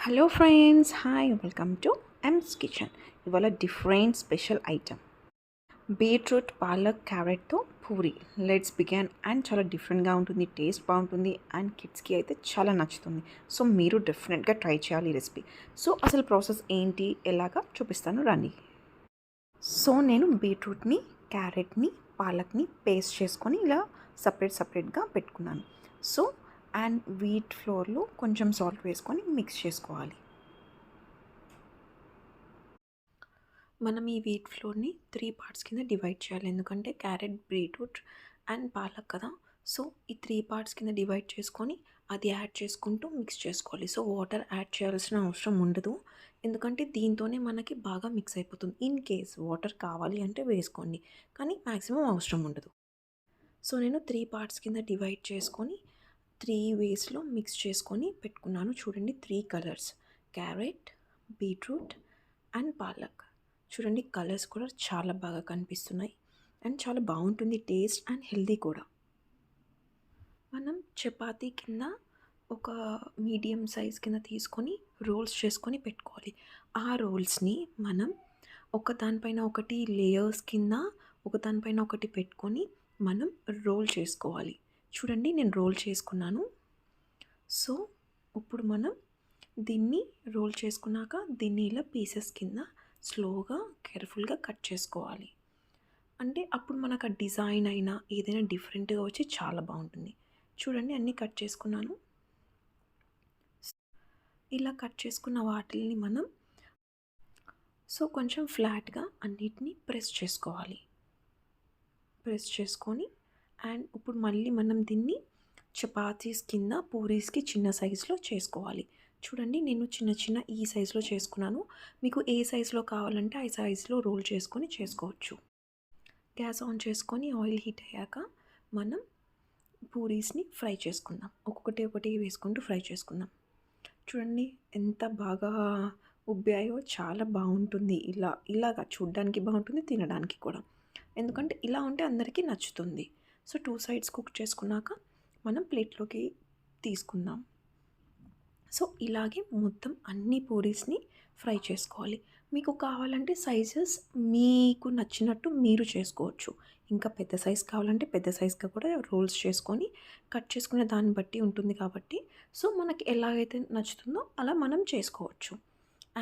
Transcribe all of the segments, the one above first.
Hello friends, hi, welcome to Em's kitchen. ఇవాళ different special item beetroot palak క్యారెట్తో puri. Let's begin. And చాలా డిఫరెంట్గా ఉంటుంది, టేస్ట్ బాగుంటుంది అండ్ కిడ్స్కి అయితే చాలా నచ్చుతుంది. సో మీరు డెఫినెట్గా ట్రై చేయాలి ఈ రెసిపీ. సో అసలు ప్రాసెస్ ఏంటి, ఎలాగా చూపిస్తాను రండి. సో నేను బీట్రూట్ని, క్యారెట్ని, పాలక్ని పేస్ట్ చేసుకొని ఇలా సపరేట్గా పెట్టుకున్నాను. సో అండ్ వీట్ ఫ్లోర్లో కొంచెం సాల్ట్ వేసుకొని మిక్స్ చేసుకోవాలి. మనం ఈ వీట్ ఫ్లోర్ని 3 పార్ట్స్ కింద డివైడ్ చేయాలి, ఎందుకంటే క్యారెట్, బీట్రూట్ అండ్ పాలక్ కదా. సో ఈ 3 పార్ట్స్ కింద డివైడ్ చేసుకొని అది యాడ్ చేసుకుంటూ మిక్స్ చేసుకోవాలి. సో వాటర్ యాడ్ చేయాల్సిన అవసరం ఉండదు, ఎందుకంటే దీంతోనే మనకి బాగా మిక్స్ అయిపోతుంది. ఇన్ కేస్ వాటర్ కావాలి అంటే వేసుకోండి, కానీ మ్యాక్సిమం అవసరం ఉండదు. సో నేను 3 పార్ట్స్ కింద డివైడ్ చేసుకొని 3 వేస్లో మిక్స్ చేసుకొని పెట్టుకున్నాను. చూడండి, 3 colours: carrot, beetroot and palak. చూడండి, కలర్స్ కూడా చాలా బాగా కనిపిస్తున్నాయి అండ్ చాలా బాగుంటుంది టేస్ట్ అండ్ హెల్దీ కూడా. మనం చపాతీ కింద ఒక మీడియం సైజ్ కింద తీసుకొని రోల్స్ చేసుకొని పెట్టుకోవాలి. ఆ రోల్స్ని మనం ఒకదానిపైన ఒకటి లేయర్స్ కింద ఒకదానిపైన ఒకటి పెట్టుకొని మనం రోల్ చేసుకోవాలి. చూడండి, నేను రోల్ చేసుకున్నాను. సో ఇప్పుడు మనం దీన్ని రోల్ చేసుకున్నాక దీన్ని ఇలా పీసెస్ కింద స్లోగా కేర్ఫుల్గా కట్ చేసుకోవాలి. అంటే అప్పుడు మనకు ఆ డిజైన్ అయినా ఏదైనా డిఫరెంట్గా వచ్చి చాలా బాగుంటుంది. చూడండి, అన్నీ కట్ చేసుకున్నాను. ఇలా కట్ చేసుకున్న వాటిని మనం కొంచెం ఫ్లాట్గా అన్నిటినీ ప్రెస్ చేసుకోవాలి. ప్రెస్ చేసుకొని అండ్ ఇప్పుడు మళ్ళీ మనం దీన్ని చపాతీస్ కింద పూరీస్కి చిన్న సైజులో చేసుకోవాలి. చూడండి, నేను చిన్న ఈ సైజులో చేసుకున్నాను. మీకు ఏ సైజులో కావాలంటే ఆ సైజులో రోల్ చేసుకొని చేసుకోవచ్చు. గ్యాస్ ఆన్ చేసుకొని ఆయిల్ హీట్ అయ్యాక మనం పూరీస్ని ఫ్రై చేసుకుందాం. ఒకటి వేసుకుంటూ ఫ్రై చేసుకుందాం. చూడండి ఎంత బాగా ఉబ్బాయో, చాలా బాగుంటుంది. ఇలాగా చూడడానికి బాగుంటుంది, తినడానికి కూడా, ఎందుకంటే ఇలా ఉంటే అందరికీ నచ్చుతుంది. సో 2 సైడ్స్ కుక్ చేసుకున్నాక మనం ప్లేట్లోకి తీసుకుందాం. సో ఇలాగే మొత్తం అన్ని పూరీస్ని ఫ్రై చేసుకోవాలి. మీకు కావాలంటే సైజెస్ మీకు నచ్చినట్టు మీరు చేసుకోవచ్చు. ఇంకా పెద్ద సైజ్ కావాలంటే పెద్ద సైజ్గా కూడా రోల్స్ చేసుకొని కట్ చేసుకునే దాన్ని బట్టి ఉంటుంది కాబట్టి, సో మనకి ఎలాగైతే నచ్చుతుందో అలా మనం చేసుకోవచ్చు.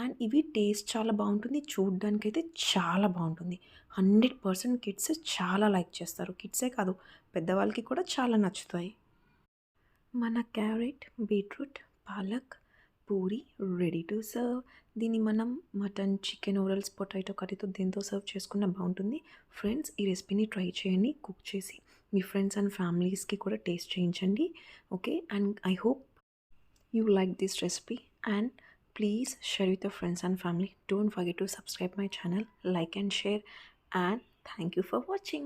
అండ్ ఇవి టేస్ట్ చాలా బాగుంటుంది, చూడ్డానికైతే చాలా బాగుంటుంది. 100% కిడ్స్ చాలా లైక్ చేస్తారు. కిడ్సే కాదు, పెద్దవాళ్ళకి కూడా చాలా నచ్చుతాయి. మన carrot, beetroot, palak puri ready to serve. దీన్ని మనం మటన్, చికెన్, నూడిల్స్, పొటాటో కర్రీతో దీంతో సర్వ్ చేసుకున్న బాగుంటుంది. ఫ్రెండ్స్, ఈ రెసిపీని ట్రై చేయండి, కుక్ చేసి మీ ఫ్రెండ్స్ అండ్ ఫ్యామిలీస్కి కూడా టేస్ట్ చేయించండి. Okay, and I hope you like this recipe, and please share with your friends and family. Don't forget to subscribe my channel, like and share, and thank you for watching.